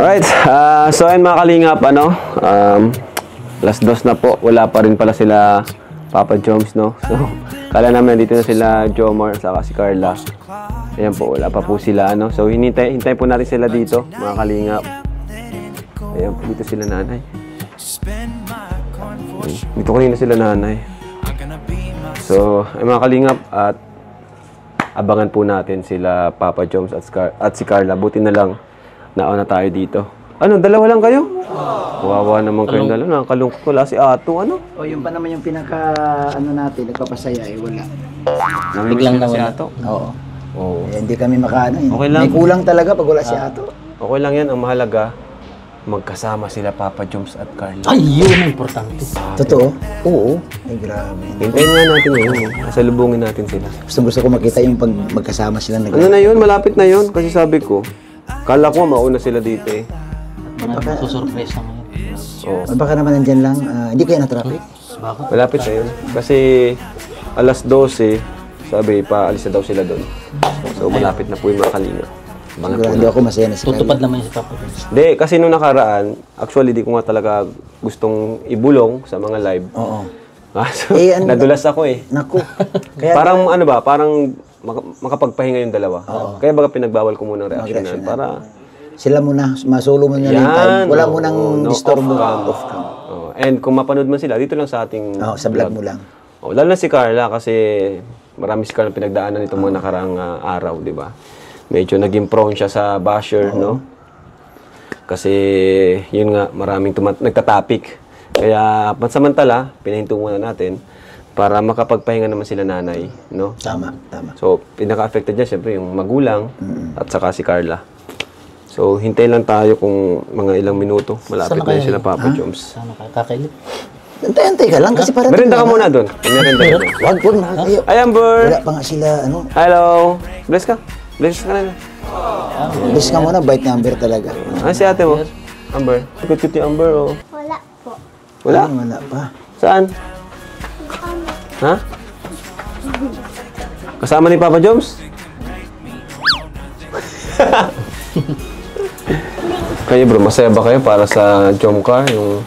Alright, so ayun mga kalingap, last dos na po, wala pa rin pala sila Papa Joms, no? So, kala namin dito na sila Jomar saka si Carla. Ayan po, wala pa po sila, ano? So, hintay po natin sila dito, mga kalingap. Ayan po, dito sila nanay. Dito kanina sila nanay. So, ay mga kalingap, at abangan po natin sila Papa Joms at si Carla. Buti na lang, nauna tayo dito. Ano, dalawa lang kayo? Wawa naman kayong dalawa. Nakakalungkot ko. Wala si Ato, ano? O, yung pa naman yung pinaka, natin, nagpapasaya, wala. Biglang na si Ato? Oo. Oo. Eh, hindi kami makaano eh. Okay lang. May kulang talaga pag wala si Ato. Okay lang yan. Ang mahalaga, magkasama sila Papa Joms at Carla. Ay, yun ang importante. Totoo? Oo. Ay, grabe. Hintayin nga natin yun. Kasalubungin natin sila. Gusto ko makita yung pag magkasama sila. Ano na yun? Malapit na yun. Kasi sabi ko, kala ko mauna sila dito eh. Mga susurpresa ngayon. Oo. Baka naman nandyan lang, hindi kayo na-traffic? Bakit? Malapit na yun. Kasi alas 12, sabi, paalis na daw sila doon. So, malapit na po yung mga kalinga. Sigurado ako masaya na si Tutupad Carla. naman yung si Papa Joms. Hindi, kasi nung nakaraan, actually, di ko nga talaga gustong ibulong sa mga live. Oo. So, nadulas ako eh. Naku. Kaya Parang ano ba, parang makapagpahinga yung dalawa. Kaya baga pinagbawal ko muna ang reaksyonan para... sila muna, masolo mo na yung time. Wala mo nang no, disturbo. off cam. And kung mapanood man sila, dito lang sa ating Sa vlog mo lang. Lalo na si Carla kasi marami si Carla pinagdaanan itong mga nakaraang araw, di ba? Medyo naging prone siya sa basher, no? Kasi yun nga, maraming nagtatapik. Kaya pansamantala, pinahinto muna natin para makapagpahinga naman sila nanay, no? Tama. So, pinaka-affected niya siyempre yung magulang at saka si Carla. So, hintay lang tayo kung mga ilang minuto. Malapit na sila Papa Joms. Sana kayo kakailip. Antay ka lang kasi para... Merinda ka muna doon. Merinda ka doon. Wag na kayo. Ay, Amber! Wala pa nga sila, Hello! Bless ka? Bless ka na. Bis ka muna, bite number talaga. Si ate mo? Amber. Cute yung Amber, oh. Wala po. Wala? Wala pa. Saan? Ha? Kasama ni Papa Joms? Kayo bro, masaya ba kayo para sa Jomcar, yung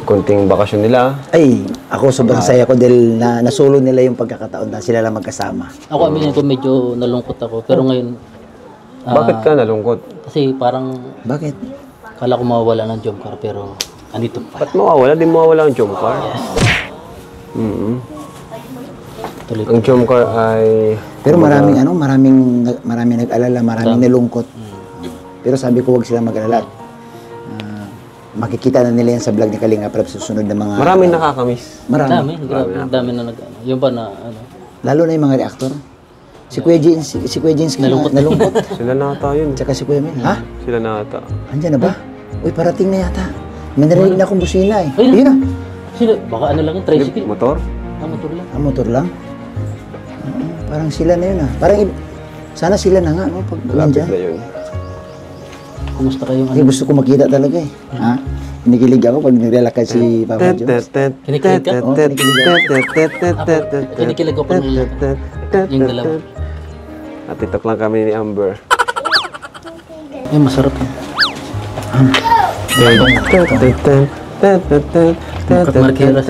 kunting bakasyon nila? Ay, ako sobrang saya ko dahil nasolo nila yung pagkakataon na sila lang magkasama. Ako, aminin ko medyo nalungkot ako. Pero ngayon, Bakit ka nalungkot? kasi parang Bakit? kala ko mawawala ng job car pero andito pa. Ba't mawawala? Di mawawala ang Jomcar. Tuloy. Ang Jomcar ay... Pero maraming nag-alala, maraming nalungkot. Pero sabi ko wag sila mag-alala. Makikita na nila yan sa vlog ni Kalinga Prab sa susunod na mga... Maraming nakakamiss. Marami. Grabe, dami na yung ba na, Lalo na yung mga reactor. Si Kuya Jeans nalungkot. Sila nata yun. Tsaka si Kuya Mel. Ha? Sila nata. Andyan na ba? Uy, parating na yata. May narinig na akong busina eh. Ayun. Ayun na. sino, baka ano lang yung tricycle. Motor? Motor lang. Motor lang. Parang sila na yun ah. Parang sana sila na nga, no? Pag Lapit nandyan. na yun. Kumusta kayo? Kasi gusto ko makita talaga eh. Ha? Kinikilig ako pag naglalakad si Papa Jones. Kinikilig ka? Oo, kinikilig ako. Kinikilig ko pa yung dalawa. At titok lang kami ni Amber. Ay, masarap yun. Markeras.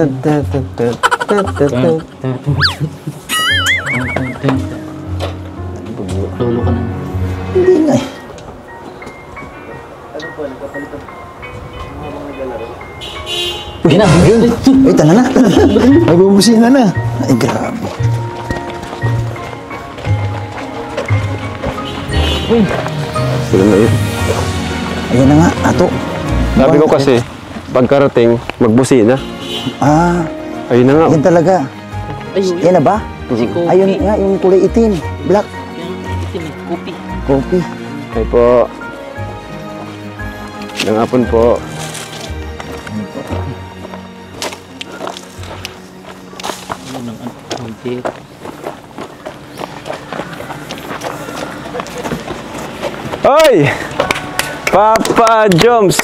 Lolo ka na. Hindi nga eh. Uy, na. Uy, tala na. Ay, bubusina na. Ay, grabe. Sila na yun. Ayun na nga, ato. Sabi ko kasi, pagkarating, magbusina. Ah, Ayun na nga. yan talaga. Ayun. Yan na ba? Si Kopi. Ayun nga, yung kulay itim. Black. Yung itim, Kopi. Coffee. Ay po. Ng hapon po. Ayun ang tip. Hoy! Papa Joms!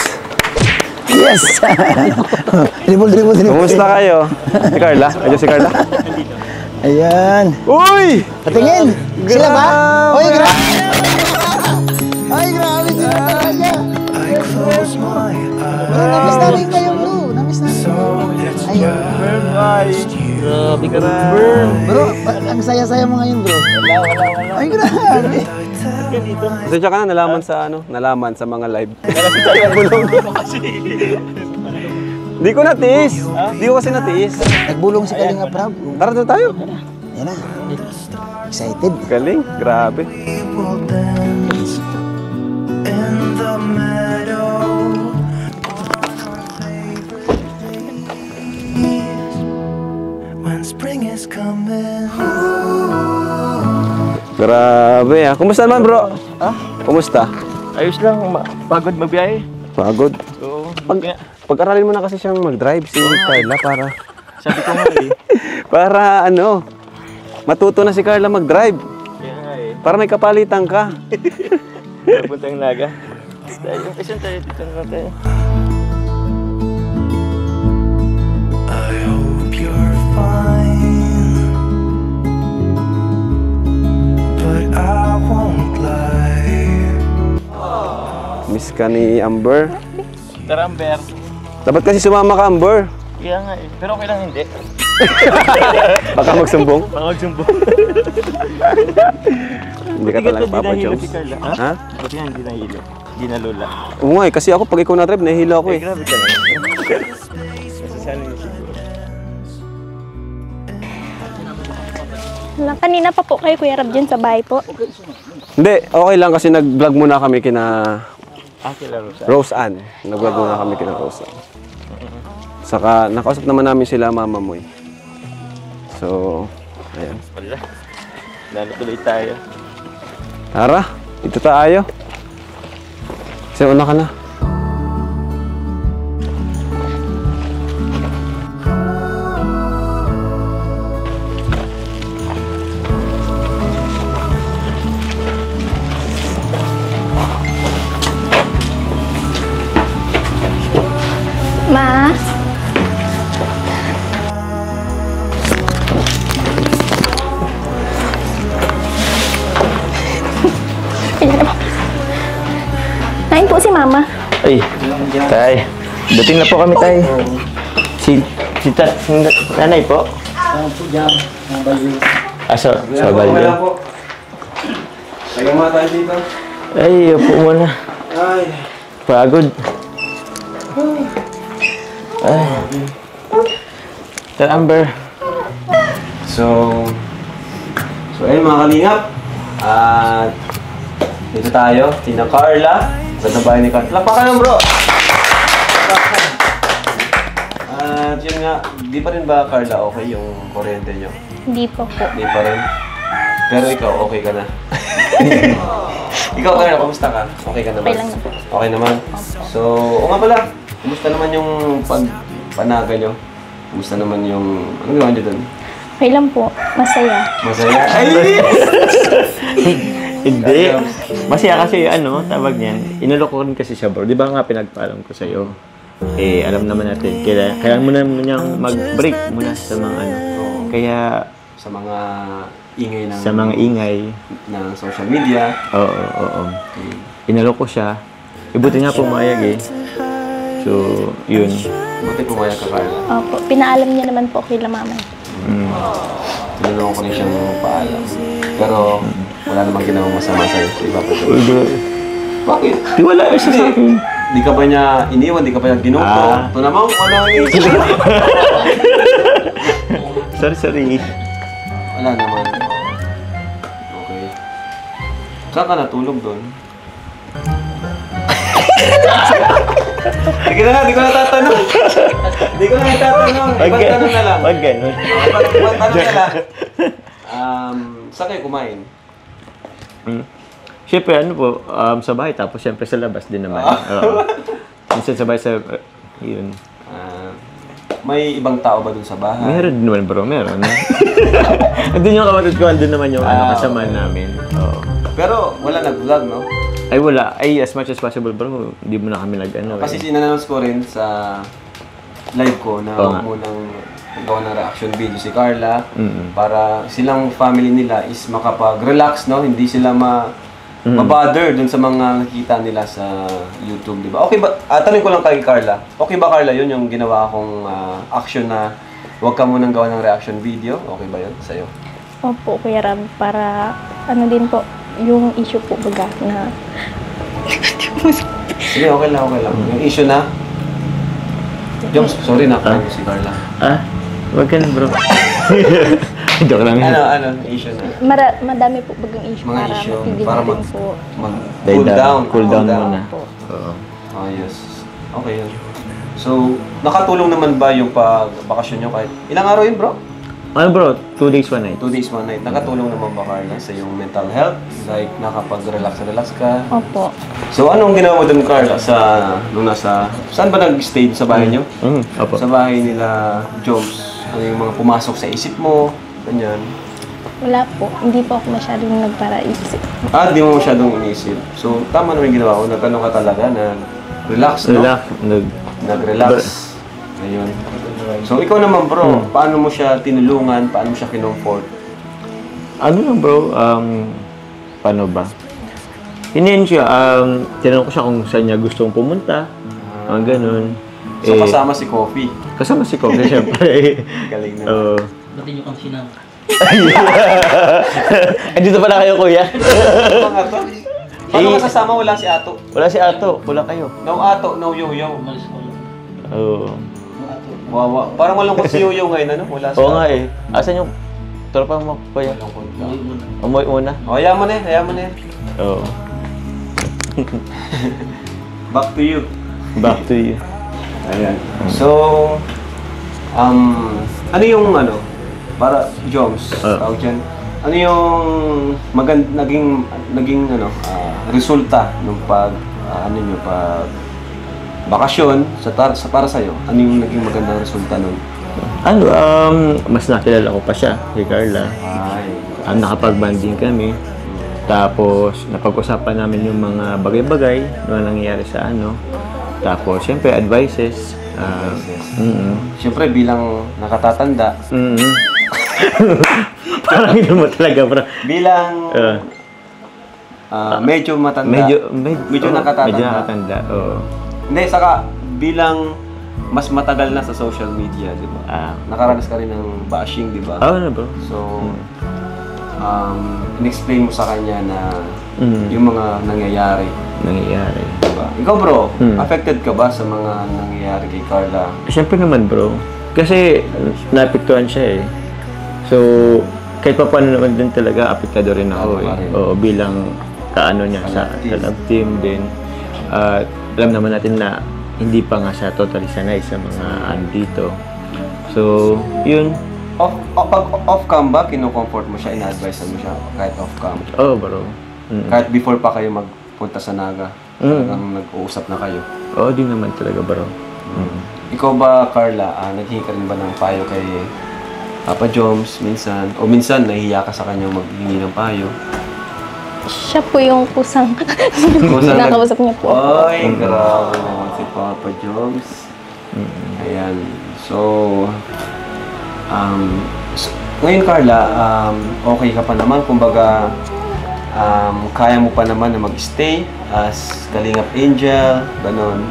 Yes! Dribble. Kumusta kayo? Si Carla? Ayun si Carla? Ayan. Uy! Patingin! Sila ba? Grabe! Uy, grabe! Ay, grabe sila talaga! Namiss namin kayo, bro. Namiss namin kayo. Ay, Grabe ka burn. bro, ang saya-saya mo ngayon, bro. Wala. Ay, grabe. Kasi tsaka na nalaman sa mga live. Di ko natiis. Di ko kasi natiis. Nagbulong si Kalinga Prab. Tara doon tayo. Yan na. Excited. Galing, grabe. When spring is coming. Grabe ah. Kumusta naman bro? Ha? Kumusta? Ayos lang, pagod magbiyahe. Pagod. Oo. Pag-aralin mo na kasi siyang mag-drive si Carla para... Sabi ko nga eh. Para ano, matuto na si Carla mag-drive. Kaya nga eh. Para may kapalitan ka. Pupuntang Naga. Tayo, isang tayo dito na tayo. I hope you're fine, but I won't lie. Miss ka ni Amber. Tara, Amber. Dapat kasi sumama ka, Amber. Kaya nga eh. Pero okay lang hindi. Baka magsumbong. Pangagsumbong. Hindi ka talaga Papa Jones. si Carla. Ha? Ha? Buti nga hindi nahilo. Hindi nalula. Oo nga eh, kasi ako pag ikaw na-drive, nahihilo ako eh. Grabe ka lang. Nasasali niyo siguro. Kanina pa po kayo, Kuya Rab, dyan sa bahay po. Hindi, okay lang kasi nag-vlog muna kami kina Kila Rosa. Rose Ann. Nag-vlog muna kami kina Rose Ann. Saka nakausap naman namin sila Mama Moy. So, ayan. Wala. Lalo tuloy tayo. Tara, dito tayo. Kasi una ka na. Ma? Nain po si Mama. Ay, tay. Dating na po kami, tay. Si nanay po. Sa balyo. Tayo mga tayo dito. Ay, upo muna. Ay. Pagod. Ay. Tara, Amber. So ayun mga kalingap. At dito tayo, Tina Carla. Sa bahay ni Carla. Lapakan lang bro! At yun nga, di pa rin ba Carla okay yung kuryente nyo? Hindi po po. Di pa rin. Pero ikaw, okay ka na. Ikaw Carla, kamusta ka? Okay ka naman? Okay lang naman. Okay naman? So, o nga pala, kumusta naman yung panaga nyo? Kumusta naman yung, ano gawin nyo dun? Okay lang po. Masaya. Masaya? Ay! Hindi. Masaya kasi ano, tawag niyan. Inulok ko rin kasi siya, bro. Di ba nga pinagpaalam ko sa'yo? Eh, alam naman natin. Kailangan mo naman niyang mag-break muna sa mga ano. Kaya, Sa mga ingay ng... sa mga ingay, ng social media. oo. Inulok ko siya. Ibuti nga pumayag eh. So, yun. Buti pumayag ka, Carla. Opo. Pinaalam niya naman po kay Mama. Tinulungan ko rin siyang paalam. Pero wala namang ginawang masama sa'yo. Iba pa siya. Bakit? Di wala siya sa akin. Di ka pa niya iniwan, di ka pa niya ginuto. Ito naman kung ano ang iisip. Sorry. Wala naman. Okay. Saan ka natulog doon? Di ko na tatanong. Ibang tanong na lang. Wag ganun. Ibang tanong na lang. Saan kayo kumain? Siyempre, ano po, sa bahay, tapos siyempre sa labas din naman. Oo. Minsan sa bahay, yun. May ibang tao ba dun sa bahay? Meron din naman, bro. Meron. Andun yung kapatid ko, andun naman yung kasama namin. Oo. Pero wala nag-vlog, no? Ay, wala. Ay, as much as possible, bro. Hindi mo na kami nag-ano. Kasi sinannounce ko rin sa live ko na Oo nga. huwag munang gawa ng reaction video si Carla Mm-mm. para silang family nila is makapag-relax, no? Hindi sila mabother dun sa mga nakikita nila sa YouTube, di ba? Okay ba, tanong ko lang kay Carla, okay ba Carla yun yung ginawa kong action na huwag ka munang gawa ng reaction video? Okay ba yun sa'yo? Opo, Kuya Rab, para ano din po, yung issue po baga na Sige, okay lang. Yung issue na, Joms, sorry na, si Carla. Wag ka na, bro. Joke lang yun. Ano, issue na? madami po bagang issue Mga para issue, matigil para na rin po. cool down. Cool down muna. Po. Oo. Yes. Okay yun. So, nakatulong naman ba yung pag-bakasyon nyo kahit ilang araw yun, bro? Ano bro? 2 days, 1 night. 2 days, 1 night. Nakatulong naman ba, Carla, sa yung mental health? Like, nakapag-relax ka? Opo. So, anong ginawa mo dun, Carla, nung nasa... Saan ba nag-stay? Sa bahay nyo? Opo. Sa bahay nila, Joms. Ano yung mga pumasok sa isip mo? Ganyan. Wala po. Hindi po ako masyadong nagpara-isip. Di mo masyadong inisip. So, tama naman yung ginawa ko. Nag-ano ka talaga na relax, no? Nag-relax. Ayun. So, ikaw naman, bro. Paano mo siya tinulungan? Paano mo siya kinomfort? Ano lang bro, paano ba? Hinihin siya, tinanong ko siya kung saan niya gustong pumunta. Ganun. So, kasama si Coffee. Kasama si Kobe, syempre. Galing na. Oo. Ba't yung kang sinang? Dito pala kayo, kuya. Mga to. Paano masasama? Wala si Ato. Wala si Ato, wala kayo. No Ato, no Yo-Yo. Umalis ko lang. Oo. Wawa. Parang malungkot si Yo-Yo ngayon, ano? Wala si Oo nga Ato. eh. Asan yung tropa mo, kuya? Malungkot ka. Umuwi mo na. Umuwi muna. Hayaan mo na eh. Hayaan mo na eh. Oo. Back to you. Back to you. Ayan. So, ano yung para Joms, tawag dyan, ano yung naging resulta nung pag bakasyon para sa'yo? Ano yung naging magandang resulta nun? Mas nakilala ko pa siya, si Carla. Ay. Nakapag-banding kami. Tapos, napag-usapan namin yung mga bagay-bagay na nangyayari sa Tapos, siyempre, advices. Siyempre, bilang nakatatanda, Parang hindi mo talaga, bro. bilang medyo matanda, medyo nakatatanda. Medyo nakatanda, oo. Hindi, saka bilang mas matagal na sa social media, di ba? Nakaranas ka rin ng bashing, di ba? Oo na, bro. So, in-explain mo sa kanya na yung mga nangyayari. Nangyayari. Diba? Ikaw, bro, affected ka ba sa mga nangyayari kay Carla? Siyempre naman, bro. Kasi, naapektuhan siya eh. So, kahit pa paano naman din talaga, apektado rin ako eh. Oo, bilang kaano niya sa love team din. At alam naman natin na hindi pa nga siya totally sanay sa mga dito. So, yun. Off-cam ba, kino-comfort mo siya, ina-advise mo siya kahit off-cam? Oo, bro. Kahit before pa kayo magpunta sa Naga, talagang nag-uusap na kayo? Oo, din naman talaga, bro. Ikaw ba, Carla, naghingi ka rin ba ng payo kay Papa Joms minsan? O minsan, nahihiya ka sa kanyang maghingi ng payo? Siya po yung kusang kinakausap niya po. Ay, grabe naman si Papa Joms. Ayan. So, ngayon, Carla, okay ka pa naman? Kumbaga, kaya mo pa naman na mag-stay as Kalingap Angel, ganon.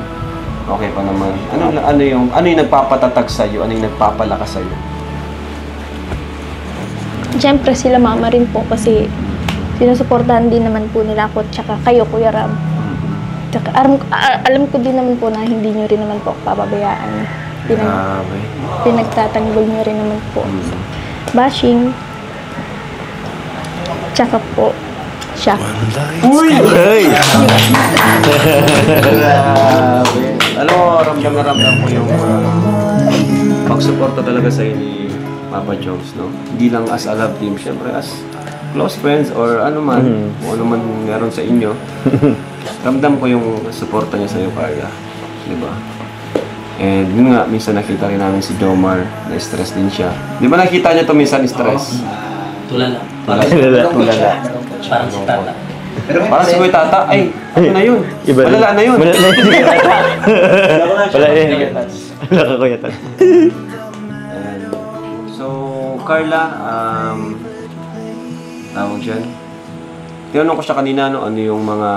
Okay pa naman. Ano yung nagpapatatag sa iyo? Ano yung nagpapalakas sa iyo? Siyempre sila mama rin po kasi sinusuportahan din naman po nila ako tsaka kayo, Kuya Rab. Tsaka alam ko din naman po na hindi nyo rin naman po ako pababayaan. Pinagtatanggol nyo rin naman po. Bashing. Tsaka po, siya. Uy! Hey! Grabe. Alam mo, ramdam na ramdam ko yung pagsuporta talaga sa ni Papa Joms, no? Hindi lang as a love team, syempre as close friends or ano man, kung ano man meron sa inyo. Ramdam ko yung suporta niya sa iyo, Carla. Diba? And yun nga, minsan nakita rin namin si Jomar, na-stress din siya. Di ba nakita niya to minsan stress? Tulala. Tulala. Parang si Tata. Parang si Kuya Tata, ay, ano na yun? Iba rin. Malala na yun. Wala yun. Wala ka, Kuya Tat. Ayan. So, Carla, tawag dyan. tinanong ko siya kanina, no, ano yung mga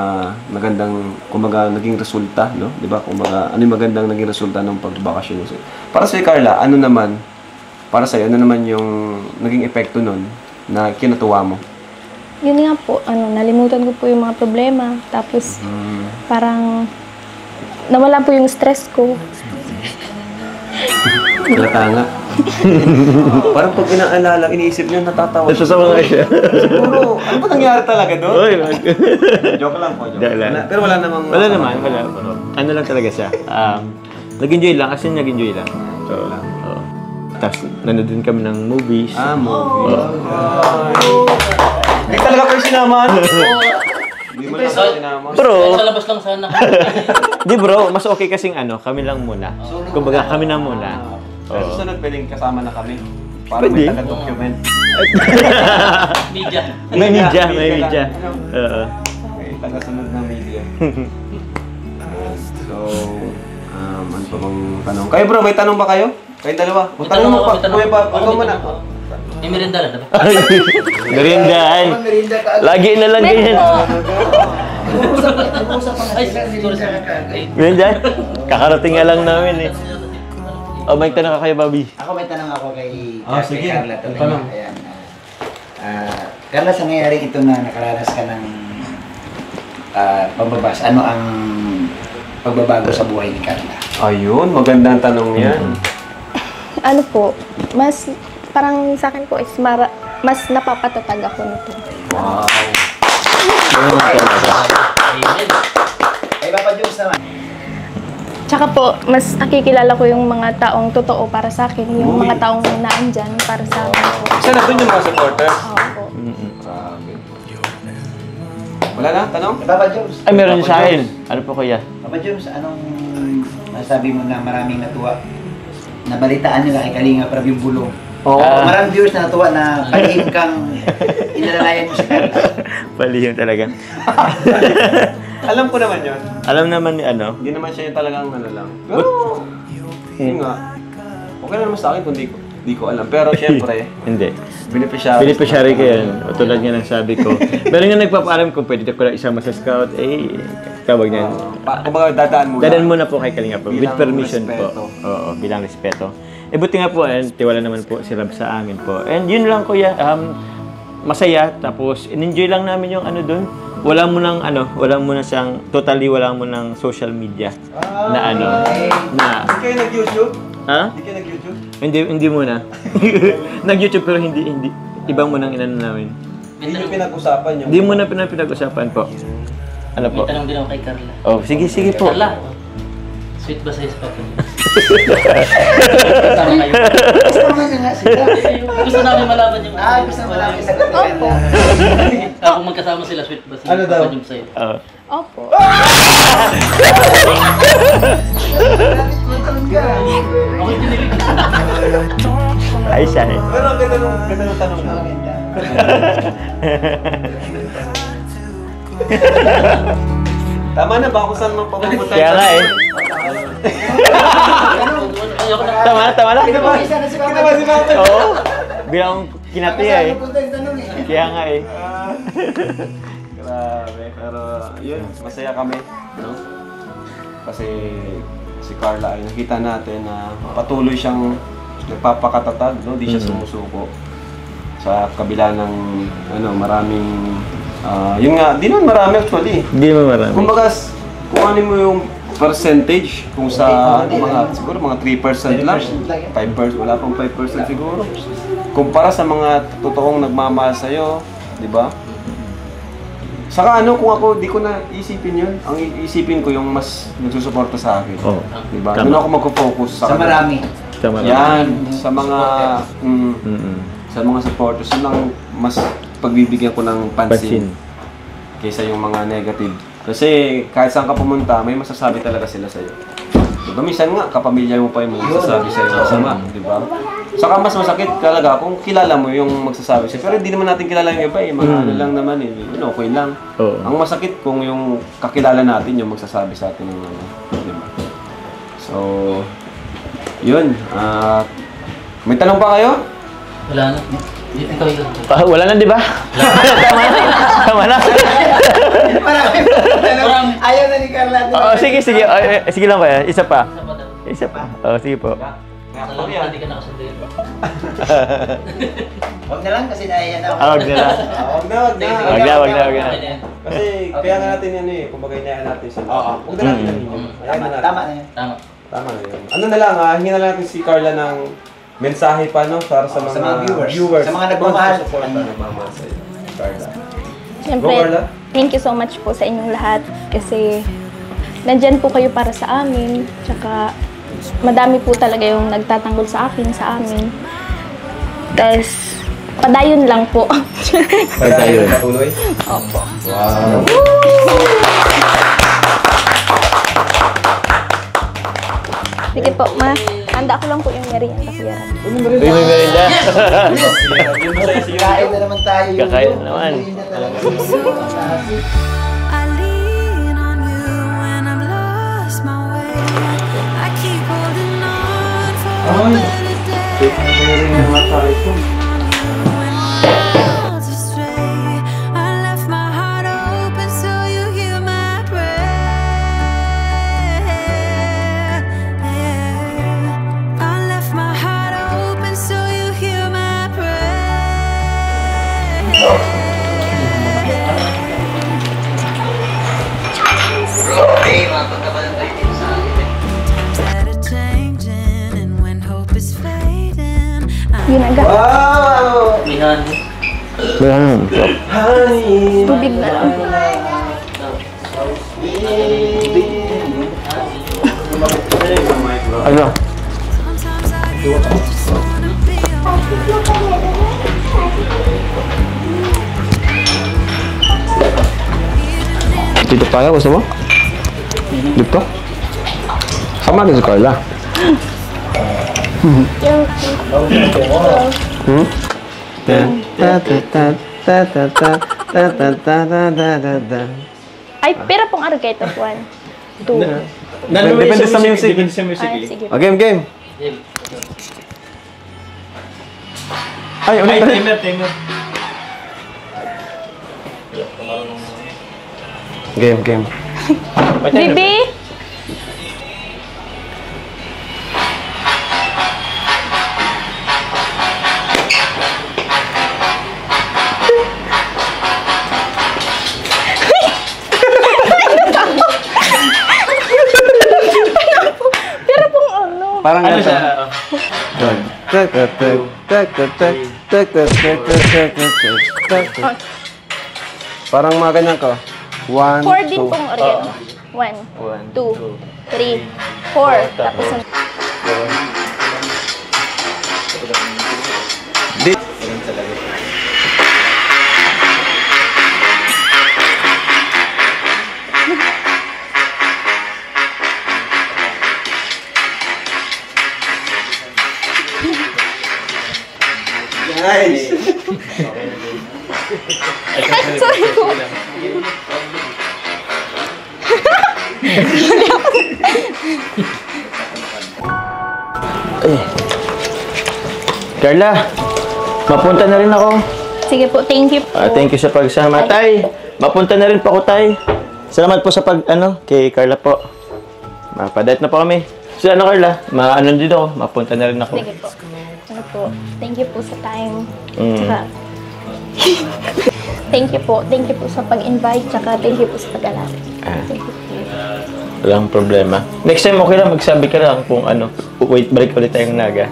magandang, kumbaga, naging resulta, no? Di ba? Kumbaga, ano yung magandang naging resulta ng pagbabakasyon niya. Para sa Carla, ano naman, para sa'yo, ano naman yung naging epekto nun na kinatuwa mo? Yun nga po, nalimutan ko po yung mga problema. Tapos, parang, nawala po yung stress ko. Halata nga. Parang pag inaalala, iniisip niyo, natatawa. Nasasawa nga siya. Siguro, ano ba nangyari talaga doon? Oy, Joke lang po, joke. Joke lang. Pero wala namang... wala naman, wala. Ano lang talaga siya. Nag-enjoy lang, kasi nag-enjoy lang. So, oo. Tapos, nanood din kami ng movies. Movie. Hindi talaga kayo sinamahan. Hindi mo lang sinamahan. Bro, Sa labas lang sana. di bro, mas okay kasing kami lang muna. Kumbaga, kami na muna. Sa susunod, pwedeng kasama na kami. Para may Pwede. taga-document. Media. May media. Oo. Okay, taga-sunod na media. So, ano pa bang tanong? Kayo bro, may tanong ba kayo? Kayong dalawa? O tanong mo pa. Kuya pa, ikaw muna. May merenda na ba? Merindahan. Lagi na lang ganyan. Ay, sorry. Merindahan. Kakarating nga lang namin eh. O, may tanong ka kay Bobby. Ako may tanong ako kay, sige. kay Carla. Tanong. Ayan. Carla, sa nangyari ito na nakaranas ka ng pambabas, ano ang pagbabago sa buhay ni Carla? Ayun, magandang tanong yan. Ano po, parang sa akin po is mas napapatatag ako nito. Wow. Amen. Ay, Papa Jones naman. Tsaka po, mas nakikilala ko yung mga taong totoo para sa akin, yung mga taong naandyan para sa akin po. Isa na dun yung mga supporters. Opo. Grabe. Wala na? Tanong? Papa Jones. Ay, meron din sa akin. Ano po kuya? Papa Jones, anong masabi mo na maraming natuwa? Nabalitaan nila kay Kalinga Prab yung bulong. Oo. Maraming viewers na natuwa na palihim kang inalalayan mo si Carla. Palihim talaga. Alam ko naman yun. Alam naman ni Hindi naman siya yung talagang ano lang. Pero, yun nga. Okay na naman sa akin kung di ko alam. Pero syempre, Hindi. beneficiary Beneficiary ko yan. O, tulad nga ng sabi ko. Pero nga nagpapaalam kung pwede ko lang isama sa scout, tawag niyan. Kumbaga dadaan muna. Dadaan muna po kay Kalinga po. With Bilang permission respeto. po. Oo, bilang respeto. Buti nga po, tiwala naman po si Rab sa amin po. And yun lang kuya, masaya. Tapos, in-enjoy lang namin yung doon. Wala mo nang siyang, totally wala mo nang social media na na, Hindi kayo nag-YouTube? ha? Hindi kayo nag-YouTube? Hindi muna. Nag-YouTube pero hindi. Ibang mo nang inano namin. Hindi nyo pinag-usapan yung... Hindi mo na pinag-usapan po. Ano po? May tanong din ako kay Carla. Oh, sige po. Carla, sweet ba sa spot? Tama kayo. Gusto naman nga sila. Gusto namin malaman yung... Gusto naman namin sagot. Opo. Kung magkasama sila, sweet ba sila? Ano daw? Yung sa'yo. Opo. Okay, kinilig. Ay, siya eh. Pero ang ganda nung tanong mo. Tama na ba kung saan magpapapunta? Kaya nga eh. Ayoko na. Tama na. Isa na si Papa Kita ba si Papa? Oo. Bilang kinati eh. Punta yung tanong eh. Kaya nga eh. Grabe, pero yun, masaya kami, no? Kasi si Carla ay nakita natin na patuloy siyang nagpapakatatag, no? Di siya sumusuko sa kabila ng maraming yun nga, di naman marami actually. Hindi mo marami. Kumbaga, kung ano mo yung percentage, kung sa siguro mga 3% lang, 5%, wala pang 5% siguro. Kumpara sa mga totoong nagmamahal sa'yo, di ba? Saka kung ako, di ko na isipin yun. Ang iisipin ko yung mas nagsusuporta sa akin. Oo. Di ba? Tama. Doon ako magpo-focus Sa marami. Tama na. Yan, sa mga Mm-mm. sa mga supporters, yun ang mas pagbibigyan ko ng pansin kaysa yung mga negative. Kasi kahit saan ka pumunta, may masasabi talaga sila sa'yo. Diba? Minsan nga, kapamilya mo pa yung magsasabi sa'yo masama. Diba? Saka mas masakit talaga kung kilala mo yung magsasabi sa'yo. Pero hindi naman natin kilala yung iba eh. Mga ano lang naman eh. Okay lang. Oo. Ang masakit kung yung kakilala natin yung magsasabi sa atin ng diba? So, yun. May tanong pa kayo? Wala na. Ikaw yun. Wala na, di ba? Tama na. Tama na. Marami pa tanong. Ayaw na ni Carla. Oo, sige. Sige lang kaya. Isa pa. Isa pa. Oo, sige po. Salamat, hindi ka nakasunduin. Huwag na lang kasi naiyan ako. Huwag na lang. Wag na. Wag na. Kasi kaya nga natin yan eh, kumbaga inayaan natin sila. Oo. Huwag na natin yan. Hayaan na natin. Tama na yan. Tama. Tama na yun. Ano na lang hingin na lang natin si Carla ng mensahe pa no para sa Sa mga mga viewers. Sa mga nagmamahal. Support na nagmamahal sa iyo. Carla. Siyempre, Go, Carla. thank you so much po sa inyong lahat kasi nandyan po kayo para sa amin. Tsaka madami po talaga yung nagtatanggol sa akin, sa amin. Tapos, padayon lang po. Padayon. Patuloy. Opo. Wow. Sige po, ma. Handa ko lang po yung merienda ko yan. Uy, may merinda. Kain na naman tayo. Kakain na naman. Hindi na talaga. I lean on you when I'm lost my way. I keep holding on for a better day. When worlds astray, I left my heart open so you hear my prayer. I left my heart open so you hear my prayer. That are changing, and when hope is fading, Yun agad. Wow! Mihan. Meron. Tubig na lang. Ano? sometimes I just wanna be Dito tayo, gusto mo? Dito? Sama din si Carla. Hmm? Ay, pero pong araw kayo ito. 1, 2. Depende sa music. Ay, sige. Game. Ay, ulit. Game. Bibi! Pero pong ano. Parang Ano ganito. siya? Parang mga ganyan ko. 1, 4 din pong organ. 1, 2, 3, 4. Tapos ang... Nice! Ay, sorry po. Carla, mapunta na rin ako. Sige po, thank you po. Thank you sa pagsama. Tay, mapunta na rin po ako, Tay. Salamat po sa kay Carla po. Mapadayat na po kami. So ano, Carla, maano din ako, mapunta na rin ako. Sige po. Ano po, thank you po sa time. Mm. Tsaka, thank you po sa pag-invite, tsaka thank you po sa pag-alala. Thank you po. Walang problema. Next time, okay lang, magsabi ka lang kung ano. Wait, balik ulit tayong Naga.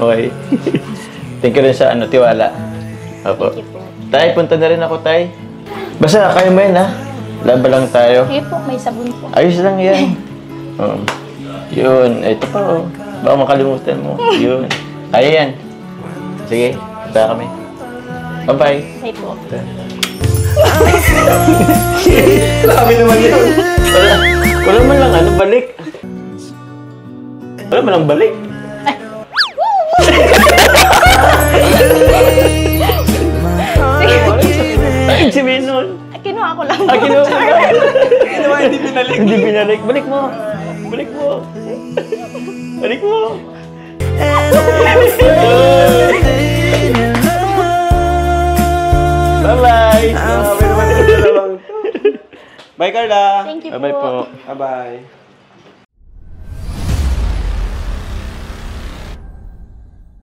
Okay? Thank you rin sa tiwala. Opo. Thank you po. Tay, punta na rin ako, Tay. Basta, kaya mo yan, ha? Laban lang tayo. Sige po, may sabon po. Ayos lang yan. Yun. Ito pa, oh. Baka makalimutan mo. Yun. Kaya yan. Sige, punta kami. Bye-bye. Bye po. Sabi naman yun. Wala man lang, balik. Wala man lang balik. Ay, sabihin nun. Kinuha ko lang. Kinuha mo lang. Kinuha, hindi binalik. Hindi binalik. Balik mo. Balik mo. Balik mo. And everything in love Grabe naman yung dalawang to. Bye, Carla. Thank you Bye-bye po. Bye-bye.